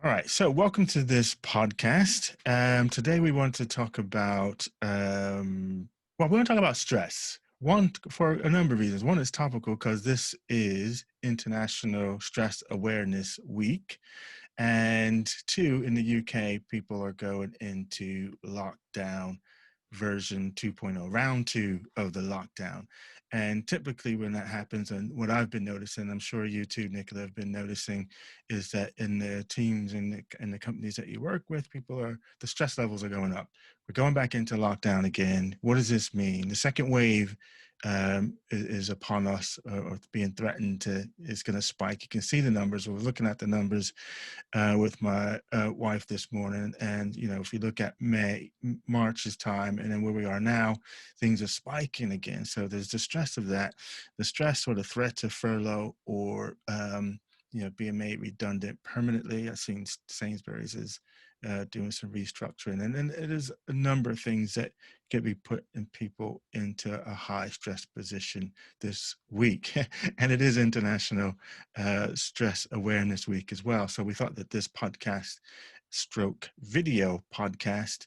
All right, so welcome to this podcast. Today we want to talk about, we want to talk about stress. One, for a number of reasons. One, is topical because this is International Stress Awareness Week. And two, in the UK, people are going into lockdown version 2.0, round two of the lockdown. And typically when that happens, and what I've been noticing, I'm sure you too, Nicola, have been noticing, is that in the teams and the companies that you work with, the stress levels are going up. We're going back into lockdown again. What does this mean? The second wave is upon us, or being threatened is going to spike. You can see the numbers. We're looking at the numbers with my wife this morning, and if you look at March's time, and then where we are now, things are spiking again. So there's the stress of that, the stress or the threat of furlough, or being made redundant permanently. I've seen Sainsbury's is doing some restructuring, and then it is a number of things that can be putting people into a high stress position this week. And it is International Stress Awareness Week as well. So we thought that this podcast stroke video podcast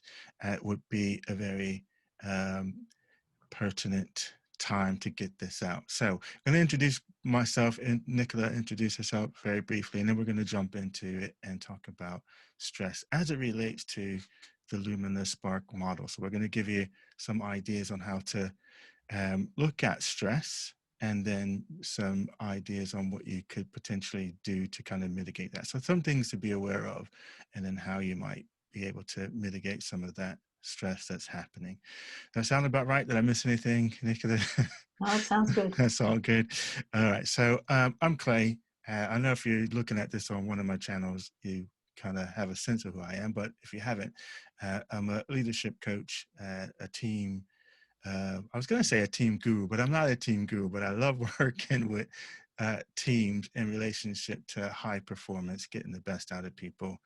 would be a very pertinent time to get this out. So I'm going to introduce myself, and Nicola introduce herself very briefly, and then we're going to jump into it and talk about stress as it relates to the Lumina Spark model. So we're going to give you some ideas on how to look at stress, and then some ideas on what you could potentially do to kind of mitigate that. So some things to be aware of, and then how you might be able to mitigate some of that stress that's happening. Does that sound about right? Did I miss anything, Nicola? Oh, it sounds good. That's all good. All right. So I'm Clay. I know if you're looking at this on one of my channels, you kind of have a sense of who I am. But if you haven't, I'm a leadership coach, a team. I was going to say a team guru, but I'm not a team guru, but I love working with teams in relationship to high performance, getting the best out of people,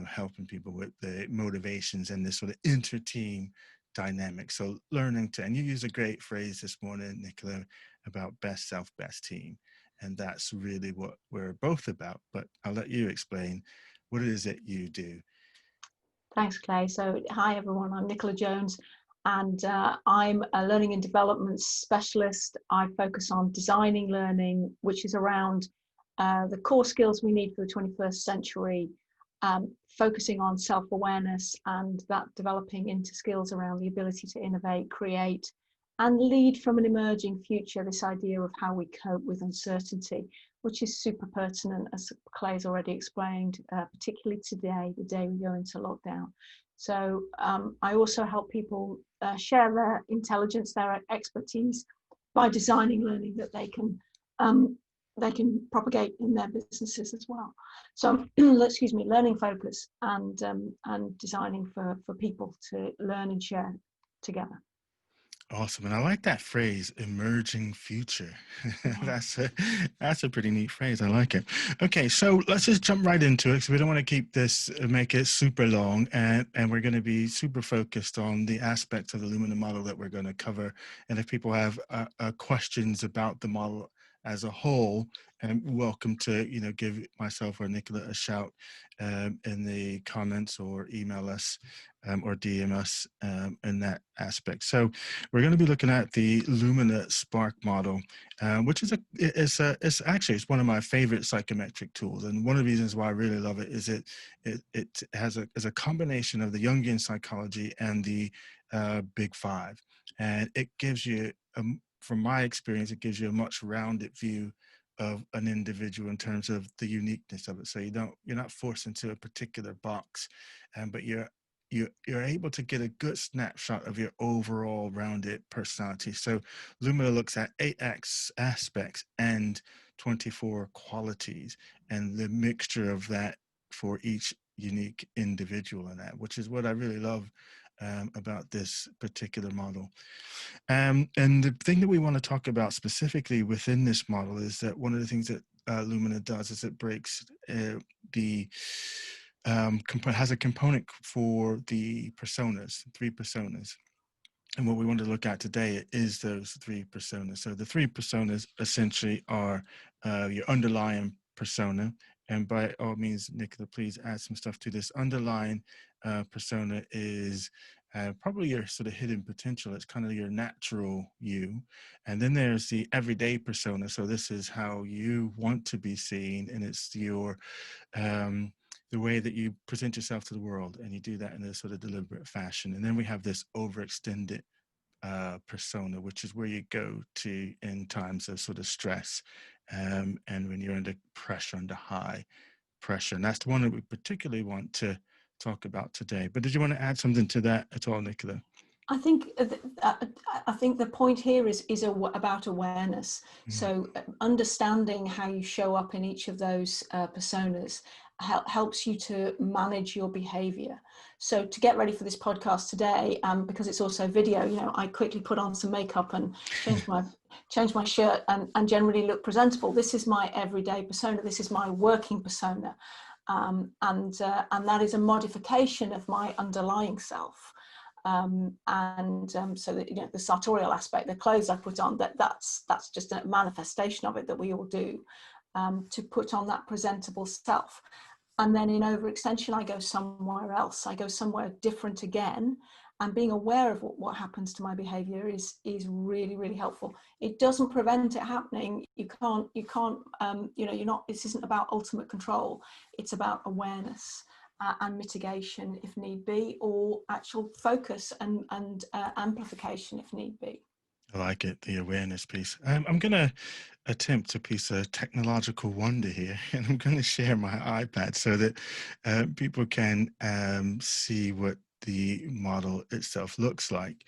helping people with the motivations and this sort of inter-team dynamic. So learning to, and you use a great phrase this morning, Nicola, about best self, best team. And that's really what we're both about. But I'll let you explain what it is that you do. Thanks, Clay. So, hi everyone. I'm Nicola Jones, and I'm a learning and development specialist. I focus on designing learning, which is around the core skills we need for the 21st century, focusing on self-awareness and that developing into skills around the ability to innovate, create, and lead from an emerging future. This idea of how we cope with uncertainty, which is super pertinent, as Clay's already explained, particularly today, the day we go into lockdown. So I also help people share their intelligence, their expertise, by designing learning that they can propagate in their businesses as well. So, excuse me, learning focus and designing for people to learn and share together. Awesome. And I like that phrase, emerging future. Yeah. That's a pretty neat phrase. I like it. Okay, so let's just jump right into it, because we don't want to keep this, make it super long, and we're going to be super focused on the aspects of the Lumina model that we're going to cover. And if people have questions about the model as a whole, welcome to give myself or Nicola a shout in the comments, or email us or DM us in that aspect. So we're going to be looking at the Lumina Spark model, which is it's one of my favorite psychometric tools. And one of the reasons why I really love it is it has a combination of the Jungian psychology and the Big Five, and it gives you, from my experience, it gives you a much rounded view of an individual in terms of the uniqueness of it. So you're not forced into a particular box, but you're able to get a good snapshot of your overall rounded personality. So Lumina looks at 8 aspects and 24 qualities, and the mixture of that for each unique individual in that, which is what I really love about this particular model. And the thing that we want to talk about specifically within this model is that one of the things that Lumina does is it breaks has a component for the personas, 3 personas. And what we want to look at today is those 3 personas. So the 3 personas essentially are your underlying persona, And by all means, Nicola, please add some stuff to this. Underlying persona is probably your sort of hidden potential. It's kind of your natural you. And then there's the everyday persona. So this is how you want to be seen, and it's your the way that you present yourself to the world, and you do that in a sort of deliberate fashion. And then we have this overextended persona, which is where you go to in times of sort of stress, and when you're under pressure, under high pressure. And that's the one that we particularly want to talk about today. But did you want to add something to that at all, Nicola? I think I think the point here is about awareness. Mm. So understanding how you show up in each of those personas helps you to manage your behavior. So to get ready for this podcast today, because it's also video, I quickly put on some makeup and change my shirt and generally look presentable. This is my everyday persona. This is my working persona, and that is a modification of my underlying self. So that, the sartorial aspect, the clothes I put on, that's just a manifestation of it that we all do, to put on that presentable self. And then in overextension, I go somewhere else. I go somewhere different again. And being aware of what happens to my behavior is really, really helpful. It doesn't prevent it happening. You can't, you're not, this isn't about ultimate control. It's about awareness. And mitigation if need be, or actual focus and amplification if need be. I like it, the awareness piece. I'm going to attempt a piece of technological wonder here, and I'm going to share my iPad so that people can see what the model itself looks like.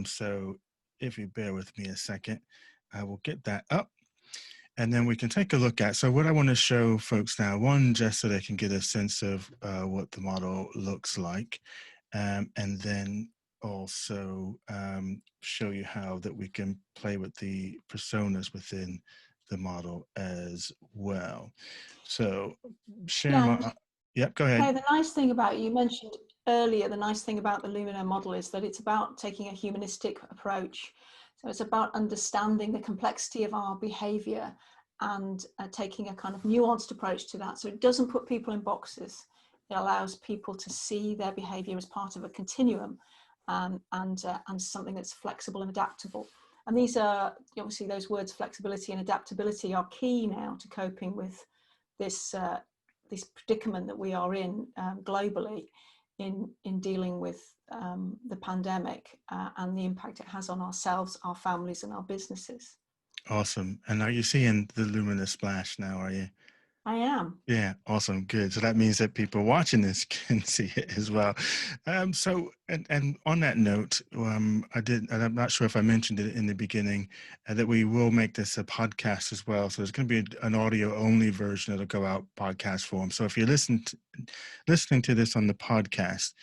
So if you bear with me a second, I will get that up. And then we can take a look at, so what I want to show folks now, one, just so they can get a sense of what the model looks like, and then also show you how that we can play with the personas within the model as well. So share Yeah, my, yep, go ahead. Claire, the nice thing about, you mentioned earlier, the nice thing about the Lumina model is that it's about taking a humanistic approach. So it's about understanding the complexity of our behavior and taking a kind of nuanced approach to that. So it doesn't put people in boxes. It allows people to see their behavior as part of a continuum, and something that's flexible and adaptable. And these are, obviously, those words flexibility and adaptability are key now to coping with this this predicament that we are in, globally, in dealing with the pandemic, and the impact it has on ourselves, our families, and our businesses. Awesome. And are you seeing the luminous splash now, are you? I am. Yeah, awesome, good. So that means that people watching this can see it as well. So, and on that note, and I'm not sure if I mentioned it in the beginning, that we will make this a podcast as well. So there's going to be an audio only version that'll go out podcast form. So if you're listening to this on the podcast,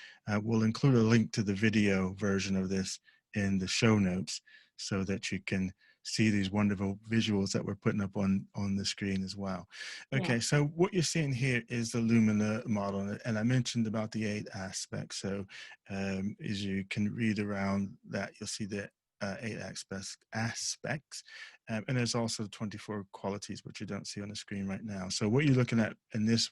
we'll include a link to the video version of this in the show notes so that you can see these wonderful visuals that we're putting up on the screen as well. Yeah. Okay, so what you're seeing here is the Lumina model, and I mentioned about the 8 aspects. So as you can read around that, you'll see the 8 aspects, and there's also 24 qualities, which you don't see on the screen right now. So what you're looking at in this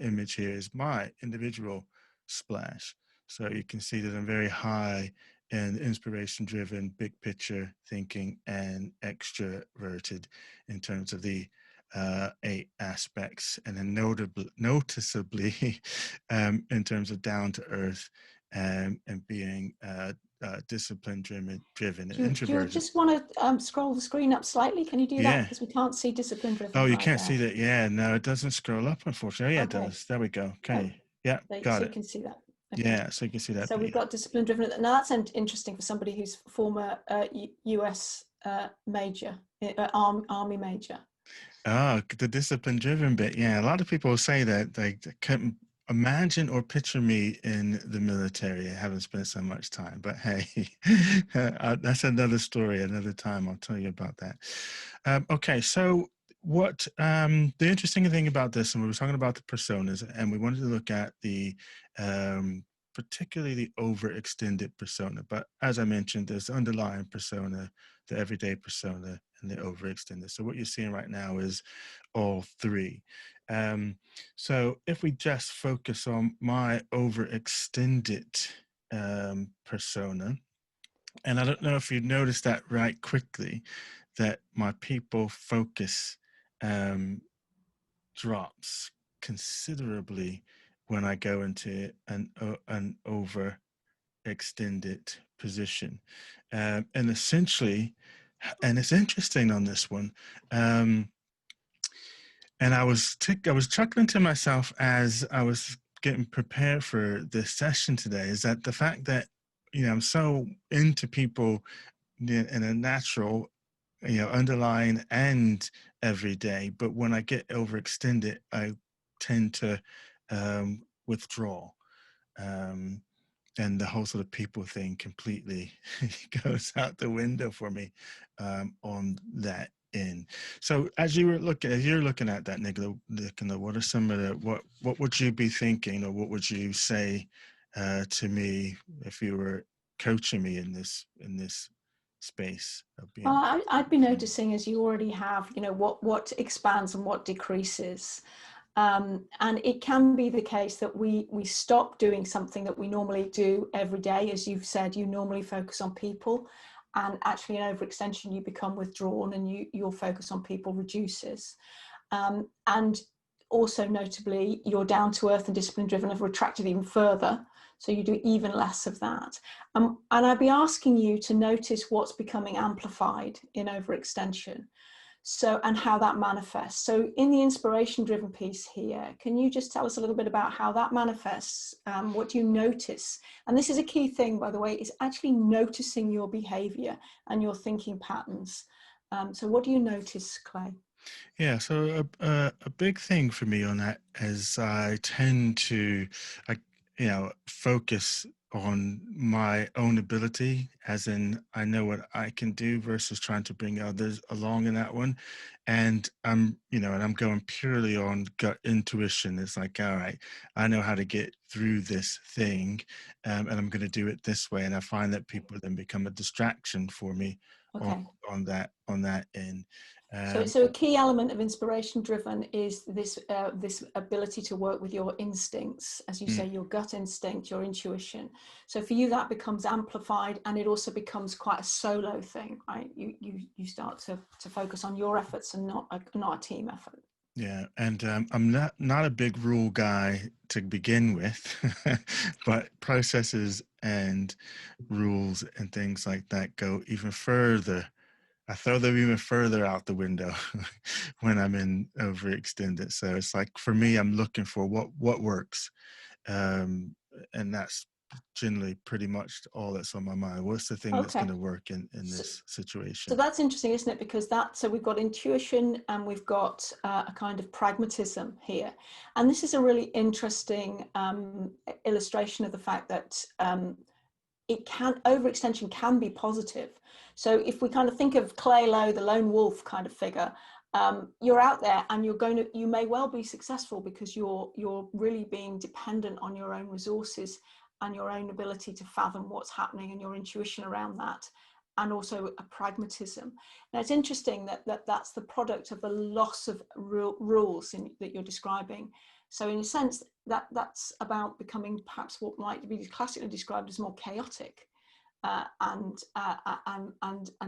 image here is my individual splash. So you can see that I'm very high in inspiration driven, big picture thinking, and extroverted in terms of the 8 aspects, and then noticeably in terms of down to earth, and being discipline driven and Do you introverted. just want to scroll the screen up slightly? Can you do that? Yeah. Because we can't see discipline Oh, driven you right can't see there. that. Yeah, no, it doesn't scroll up, unfortunately. Oh, yeah, it Okay. does. There we go. Oh, Okay. Yeah, got so you it. can see that. Okay. Yeah, so you can see that. So But we've yeah. got discipline driven. Now that's interesting for somebody who's former US major, army major. Oh, the discipline driven bit. Yeah, a lot of people say that they couldn't imagine or picture me in the military. I haven't spent so much time, but hey, that's another story, another time. I'll tell you about that. Okay, so what the interesting thing about this, and we were talking about the personas, and we wanted to look at the particularly the overextended persona. But as I mentioned, there's the underlying persona, the everyday persona, and the overextended. So what you're seeing right now is all three. So if we just focus on my overextended persona, and I don't know if you noticed that right quickly, that my people focus drops considerably when I go into an overextended position, and essentially, and it's interesting on this one. And I was chuckling to myself as I was getting prepared for this session today. Is that the fact that I'm so into people in a natural, underlying and every day, but when I get overextended, I tend to withdraw. Um, and the whole sort of people thing completely goes out the window for me on that end. So as you're looking at that, Nicola, what are some of the what would you be thinking, or what would you say to me if you were coaching me in this space of being? Well, I'd be noticing, as you already have, what expands and what decreases. And it can be the case that we stop doing something that we normally do every day. As you've said, you normally focus on people, and actually in overextension, you become withdrawn and your focus on people reduces. And also notably, your down to earth and discipline driven have retracted even further. So you do even less of that. And I'd be asking you to notice what's becoming amplified in overextension. So, and how that manifests. So in the inspiration driven piece here, can you just tell us a little bit about how that manifests? What do you notice? And this is a key thing, by the way, is actually noticing your behavior and your thinking patterns. So what do you notice, Clay? Yeah, so a big thing for me on that is I tend to, I, focus on my own ability, as in I know what I can do versus trying to bring others along in that one. And I'm going purely on gut intuition. It's like, all right, I know how to get through this thing, and I'm going to do it this way. And I find that people then become a distraction for me on, Okay. on that end. So, Um, so a key element of inspiration driven is this ability to work with your instincts, as you say, your gut instinct, your intuition. So for you, that becomes amplified, and it also becomes quite a solo thing, right? You start to focus on your efforts and not a team effort. Yeah, and I'm not a big rule guy to begin with, but processes and rules and things like that go even further. I throw them even further out the window when I'm in overextended. So it's like, for me, I'm looking for what works, and that's generally pretty much all that's on my mind. What's the thing that's going Okay. to work in So, this so situation? that's interesting, isn't it? Because so we've got intuition and we've got a kind of pragmatism here. And this is a really interesting illustration of the fact that overextension can be positive. So if we kind of think of Clay Lowe, the lone wolf kind of figure, you're out there and you may well be successful because you're really being dependent on your own resources and your own ability to fathom what's happening and your intuition around that, and also a pragmatism. Now it's interesting that's the product of the loss of rules that you're describing. So in a sense, that's about becoming perhaps what might be classically described as more chaotic, and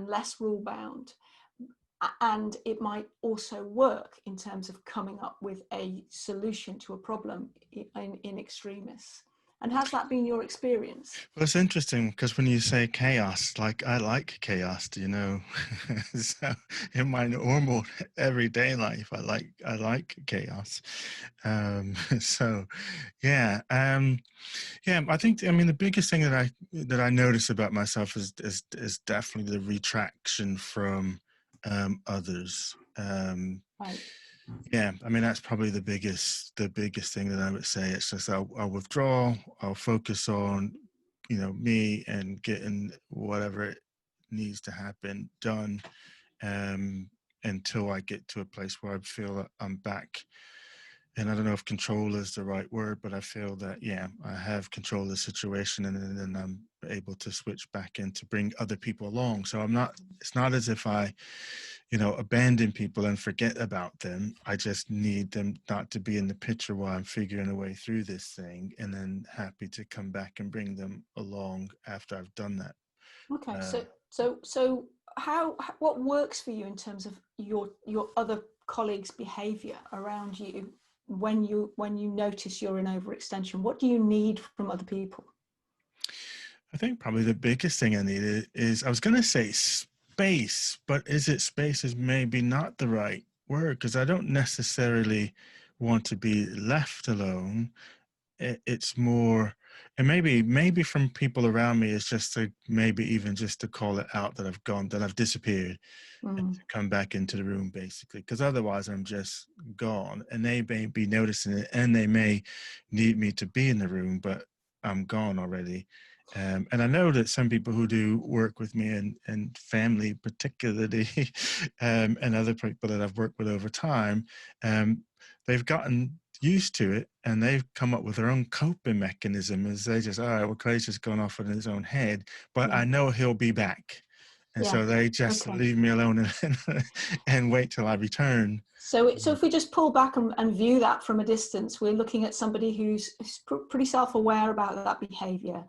less rule bound. And it might also work in terms of coming up with a solution to a problem in extremis. And has that been your experience? Well, it's interesting because when you say chaos, like, I like chaos, so in my normal everyday life, I like chaos. So yeah, I think, the biggest thing that I notice about myself is definitely the retraction from others. Right. Yeah, that's probably the biggest thing that I would say. It's just I'll withdraw, I'll focus on, me and getting whatever needs to happen done, um, until I get to a place where I feel that I'm back. And I don't know if control is the right word, but I feel that, yeah, I have control of the situation, and then able to switch back in to bring other people along. So it's not as if I, abandon people and forget about them. I just need them not to be in the picture while I'm figuring a way through this thing, and then happy to come back and bring them along after I've done that. Okay, Uh, so what works for you in terms of your other colleagues' behaviour around you when you notice you're in overextension? What do you need from other people? I think probably the biggest thing I needed is, I was going to say space, but space is maybe not the right word, because I don't necessarily want to be left alone. It's more, and maybe from people around me, it's just to maybe even just to call it out that I've disappeared, and Mm. to come back into the room, basically, because otherwise I'm just gone, and they may be noticing it, and they may need me to be in the room, but I'm gone already. And I know that some people who do work with me, and family particularly, and other people that I've worked with over time, um, they've gotten used to it, and they've come up with their own coping mechanism, as they just, all right, well, Clay's just gone off in his own head, but Yeah, I know he'll be back. And yeah. so they just Okay. leave me alone, and wait till I return. So if we just pull back and view that from a distance, we're looking at somebody who's pretty self-aware about that behaviour.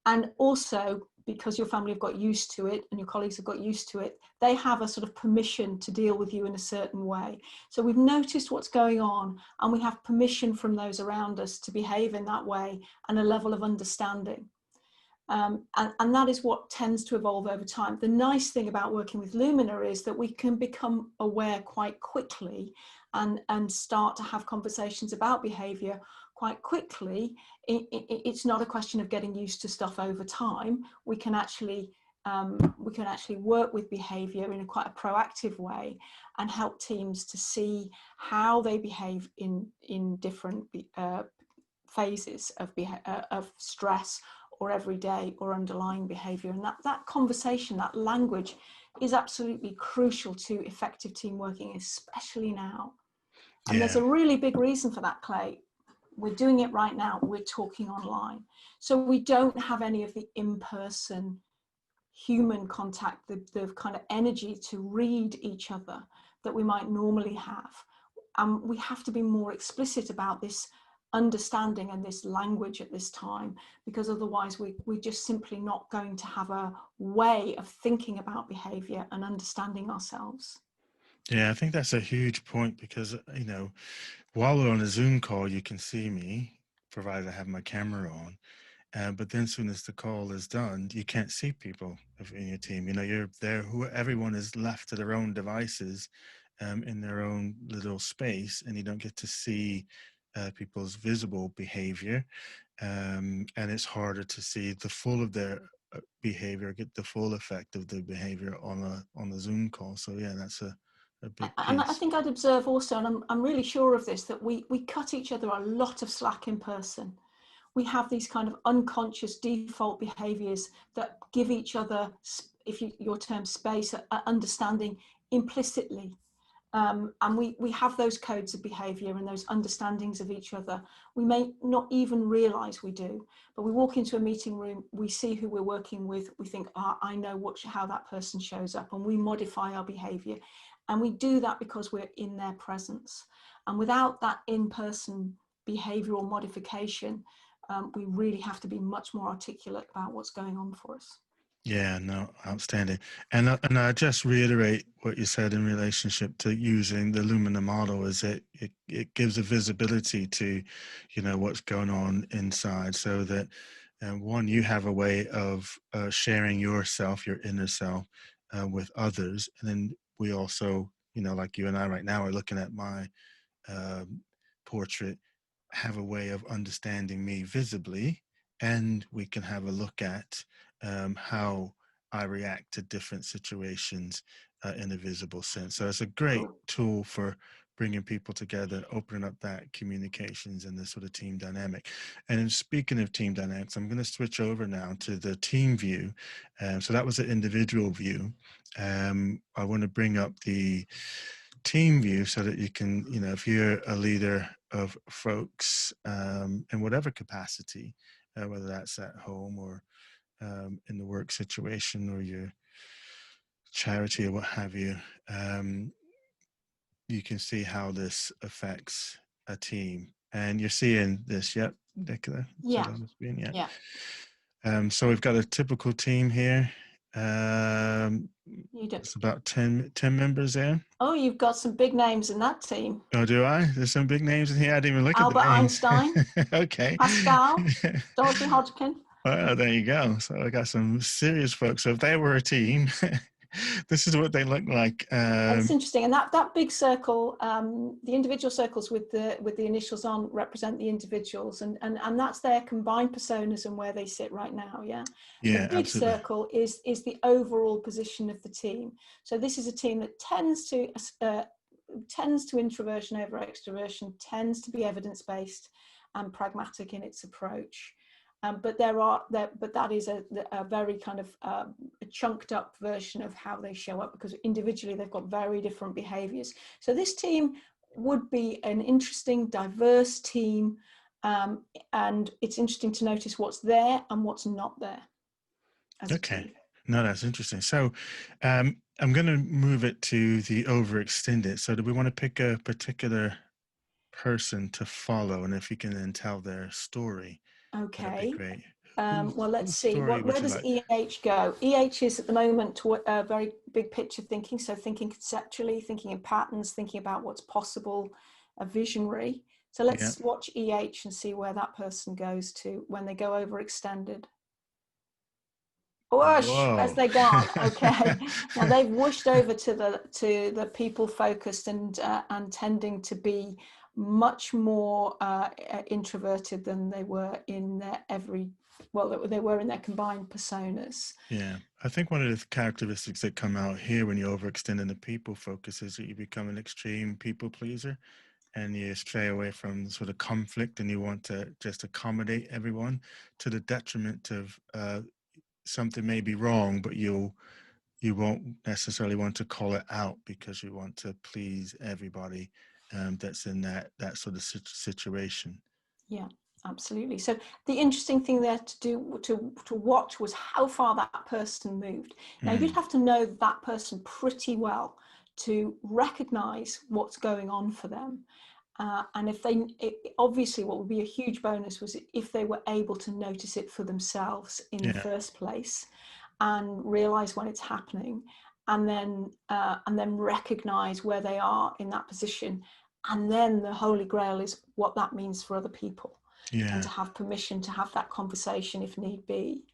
And also, because your family have got used to it and your colleagues have got used to it, they have a sort of permission to deal with you in a certain way. So we've noticed what's going on, and we have permission from those around us to behave in that way, and a level of understanding. And that is what tends to evolve over time. The nice thing about working with Lumina is that we can become aware quite quickly, and start to have conversations about behaviour quite quickly. It's not a question of getting used to stuff over time. We can actually work with behaviour in quite a proactive way, and help teams to see how they behave in different phases of stress, or everyday or underlying behaviour. And that conversation, that language, is absolutely crucial to effective team working, especially now. And there's Yeah, a really big reason for that, Clay. We're doing it right now. We're talking online. So we don't have any of the in-person human contact, the kind of energy to read each other that we might normally have. And we have to be more explicit about this understanding and this language at this time, because otherwise we're just simply not going to have a way of thinking about behavior and understanding ourselves. yeah, I think that's a huge point, because while we're on a Zoom call, you can see me, provided I have my camera on. But then, as soon as the call is done, you can't see people in your team. You're there. Everyone is left to their own devices, in their own little space, and you don't get to see people's visible behavior. And it's harder to see the full of their behavior, get the full effect of the behavior on a Zoom call. So yeah, that's a big And I piece. think I'd observe also, and I'm really sure of this, that we cut each other a lot of slack in person. We have these kind of unconscious default behaviors that give each other, if your term space, understanding implicitly. And we have those codes of behavior and those understandings of each other. We may not even realize we do, but we walk into a meeting room, we see who we're working with, we think, I know how that person shows up, and we modify our behavior. And we do that because we're in their presence. And without that in-person behavioral modification, we really have to be much more articulate about what's going on for us. Yeah, no, outstanding. And I just reiterate what you said in relationship to using the Lumina model, is that it gives a visibility to, what's going on inside, so that one, you have a way of sharing yourself, your inner self, with others. And then we also, like you and I right now are looking at my um, portrait, have a way of understanding me visibly, and we can have a look at how I react to different situations in a visible sense. So it's a great Cool. tool for bringing people together, opening up that communications and the sort of team dynamic. And speaking of team dynamics, I'm going to switch over now to the team view. So that was an individual view. I want to bring up the team view, so that you can, if you're a leader of folks, in whatever capacity, whether that's at home or in the work situation or your charity or what have you, you can see how this affects a team. And you're seeing this, yep, Nicola, is that Yeah, on the screen? Yeah. yeah. So we've got a typical team here. You do. It's about 10 members there. Oh, you've got some big names in that team. Oh, do I? There's some big names in here. I didn't even look at the Albert names. Einstein, Okay. Pascal, Dorothy Hodgkin. Well, there you go. So I got some serious folks. So if they were a team, this is what they look like. It's interesting, and that big circle, the individual circles with the initials on represent the individuals, and that's their combined personas and where they sit right now. Yeah, the Yeah, big absolutely. circle is the overall position of the team. So this is a team that tends to introversion over extroversion, tends to be evidence based and pragmatic in its approach. But that is a very kind of a chunked up version of how they show up, because individually they've got very different behaviors. So this team would be an interesting, diverse team, and it's interesting to notice what's there and what's not there as a Okay. team. No, that's interesting. So I'm going to move it to the overextended. So do we want to pick a particular person to follow? And if you can then tell their story, that'd be Okay. great. Well, let's Whose see. story would Where you does like? EH go? EH is at the moment very big picture thinking, so thinking conceptually, thinking in patterns, thinking about what's possible, a visionary. So Yeah. let's watch EH and see where that person goes to when they go overextended. Whoosh, where's Whoa. they gone? Okay, now they've whooshed over to the people focused and tending to be much more introverted than they were in their they were in their combined personas. Yeah, I think one of the characteristics that come out here when you overextend in the people focus is that you become an extreme people pleaser and you stray away from sort of conflict and you want to just accommodate everyone to the detriment of something may be wrong, but you won't necessarily want to call it out because you want to please everybody that's in that sort of situation. Yeah, absolutely. So the interesting thing there to watch was how far that person moved. Now you'd Mm, have to know that person pretty well to recognize what's going on for them. And obviously what would be a huge bonus was if they were able to notice it for themselves in the yeah, first place and realize when it's happening, and then recognize where they are in that position. And then the holy grail is what that means for other people, and yeah. to have permission to have that conversation if need be.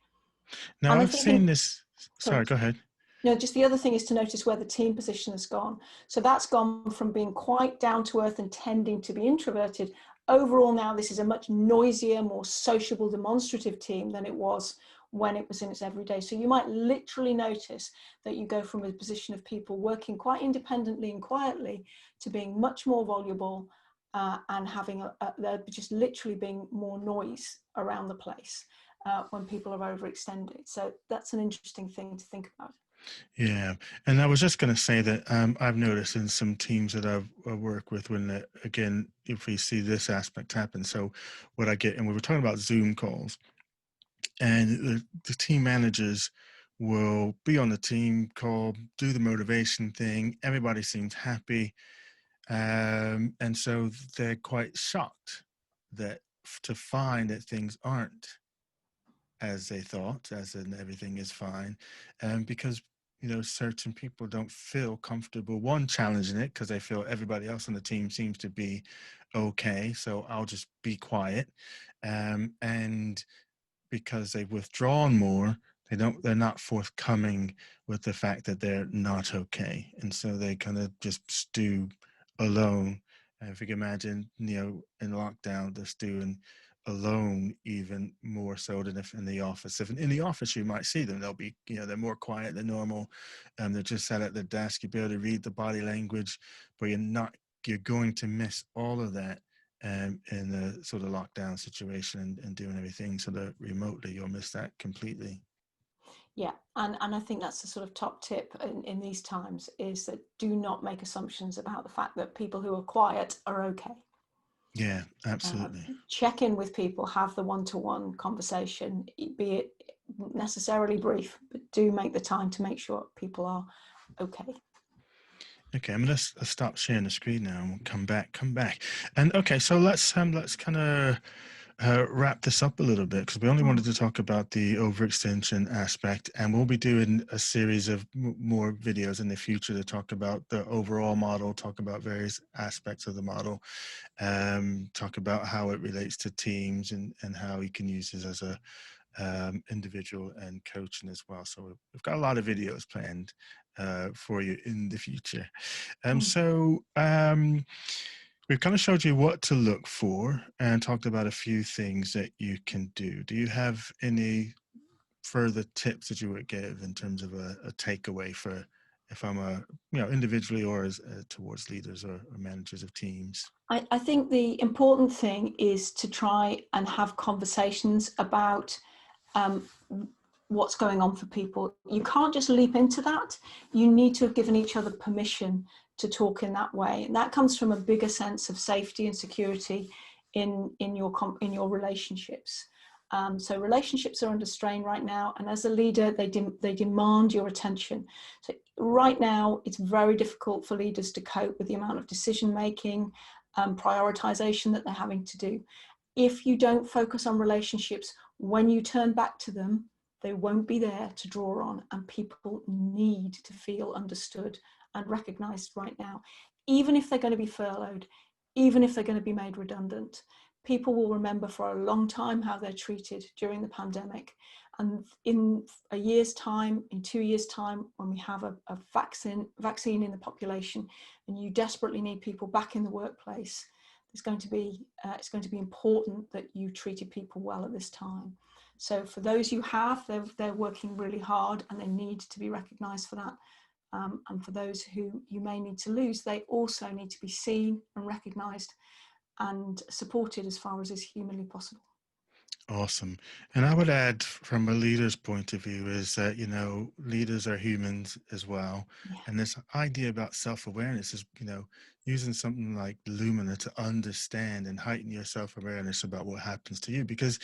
Now And I I've think seen this. sorry, Sorry, go ahead. no, just the other thing is to notice where the team position has gone. So that's gone from being quite down to earth and tending to be introverted. Overall, now this is a much noisier, more sociable, demonstrative team than it was when it was in its everyday. So you might literally notice that you go from a position of people working quite independently and quietly to being much more voluble, and having there just literally being more noise around the place when people are overextended. So that's an interesting thing to think about. Yeah, and I was just going to say that I've noticed in some teams that I work with when, again, if we see this aspect happen. So, what I get, and we were talking about Zoom calls, and the team managers will be on the team call, do the motivation thing. Everybody seems happy, and so they're quite shocked that to find that things aren't as they thought, as in everything is fine, because certain people don't feel comfortable challenging it because they feel everybody else on the team seems to be okay, so I'll just be quiet, and because they've withdrawn more, they're not forthcoming with the fact that they're not okay, and so they kind of just stew alone. And if you can imagine, in lockdown, they're stewing alone even more so than if in the office. If in the office you might see them, they'll be, they're more quiet than normal, and they're just sat at their desk. You'll be able to read the body language, but you're going to miss all of that in the sort of lockdown situation and doing everything sort of remotely. You'll miss that completely. Yeah, and I think that's the sort of top tip in these times, is that do not make assumptions about the fact that people who are quiet are okay. Yeah, absolutely. Check in with people, have the one-to-one conversation, be it necessarily brief, but do make the time to make sure people are okay. Okay, I'm gonna stop sharing the screen now and we'll come back. And okay, so let's kind of wrap this up a little bit, because we only wanted to talk about the overextension aspect, and we'll be doing a series of more videos in the future to talk about the overall model, talk about various aspects of the model, talk about how it relates to teams, and how you can use this as a individual and coaching as well. So we've got a lot of videos planned for you in the future. We've kind of showed you what to look for and talked about a few things that you can do. Do you have any further tips that you would give in terms of a takeaway for if I'm individually or as towards leaders or managers of teams? I think the important thing is to try and have conversations about what's going on for people. You can't just leap into that. You need to have given each other permission to talk in that way, and that comes from a bigger sense of safety and security in your relationships. So relationships are under strain right now, and as a leader, they demand your attention. So right now, it's very difficult for leaders to cope with the amount of decision making, prioritization that they're having to do. If you don't focus on relationships, when you turn back to them, they won't be there to draw on, and people need to feel understood and recognized right now. Even if they're going to be furloughed, even if they're going to be made redundant, people will remember for a long time how they're treated during the pandemic. And in a year's time, in 2 years' time, when we have a vaccine in the population, and you desperately need people back in the workplace, it's going to be important that you treated people well at this time. So for those you have, they're working really hard, and they need to be recognized for that. And for those who you may need to lose, they also need to be seen and recognized and supported as far as is humanly possible. Awesome. And I would add, from a leader's point of view, is that, leaders are humans as well. Yeah. And this idea about self-awareness is, using something like Lumina to understand and heighten your self-awareness about what happens to you. Because,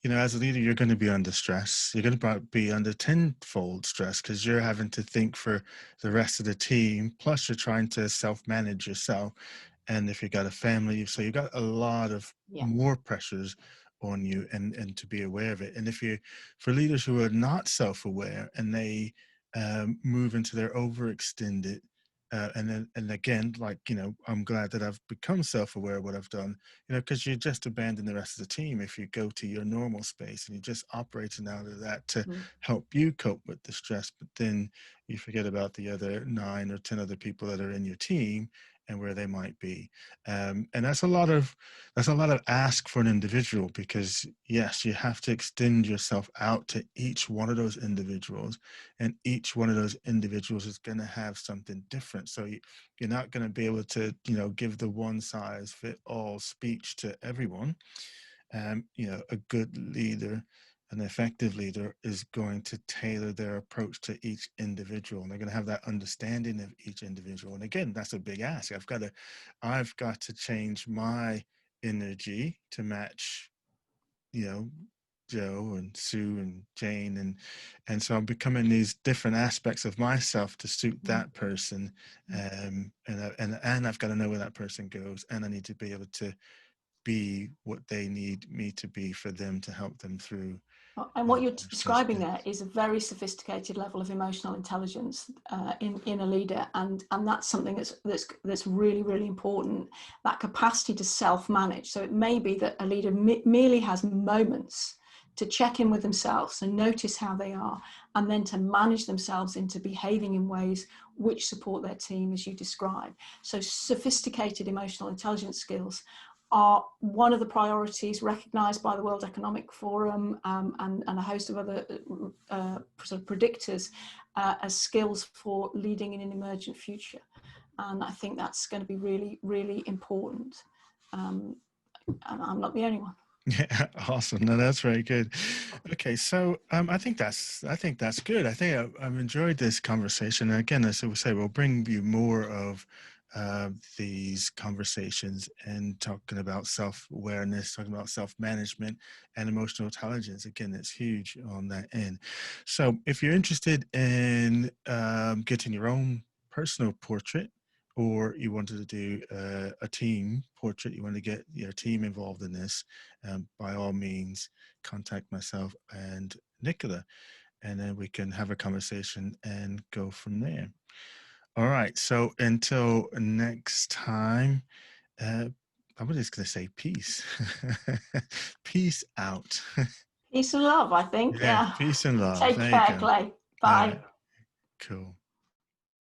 as a leader, you're going to be under stress. You're going to be under tenfold stress because you're having to think for the rest of the team. Plus, you're trying to self-manage yourself. And if you got a family, so you got a lot of more pressures on you, and to be aware of it. And for leaders who are not self-aware and they move into their overextended, and again, like, I'm glad that I've become self-aware of what I've done, because you just abandon the rest of the team if you go to your normal space and you're just operating out of that to help you cope with the stress, but then you forget about the other 9 or 10 other people that are in your team and where they might be. And that's a lot of ask for an individual, because yes, you have to extend yourself out to each one of those individuals, and each one of those individuals is going to have something different. So you're not going to be able to, give the one size fit all speech to everyone. A good leader, an effective leader, is going to tailor their approach to each individual, and they're going to have that understanding of each individual. And again, that's a big ask. I've got to change my energy to match, Joe and Sue and Jane, and so I'm becoming these different aspects of myself to suit that person, and I've got to know where that person goes, and I need to be able to be what they need me to be for them to help them through. And what you're describing there is a very sophisticated level of emotional intelligence in a leader, and that's something that's really, really important. That capacity to self-manage. So it may be that a leader merely has moments to check in with themselves and notice how they are, and then to manage themselves into behaving in ways which support their team, as you describe. So sophisticated emotional intelligence skills are one of the priorities recognized by the World Economic Forum, and a host of other sort of predictors as skills for leading in an emergent future. And I think that's going to be really, really important. And I'm not the only one. Yeah, awesome. No, that's very good. Okay, so I think that's good. I think I've enjoyed this conversation. And again, as we say, we'll bring you more of these conversations and talking about self-awareness, talking about self-management and emotional intelligence. Again, it's huge on that end. So if you're interested in getting your own personal portrait, or you wanted to do a team portrait, you want to get your team involved in this, by all means, contact myself and Nicola, and then we can have a conversation and go from there. All right. So until next time, I'm just going to say peace. Peace out. Peace and love, I think. Yeah. Yeah. Peace and love. Take There you care, go. Clay. All Bye. right. Cool.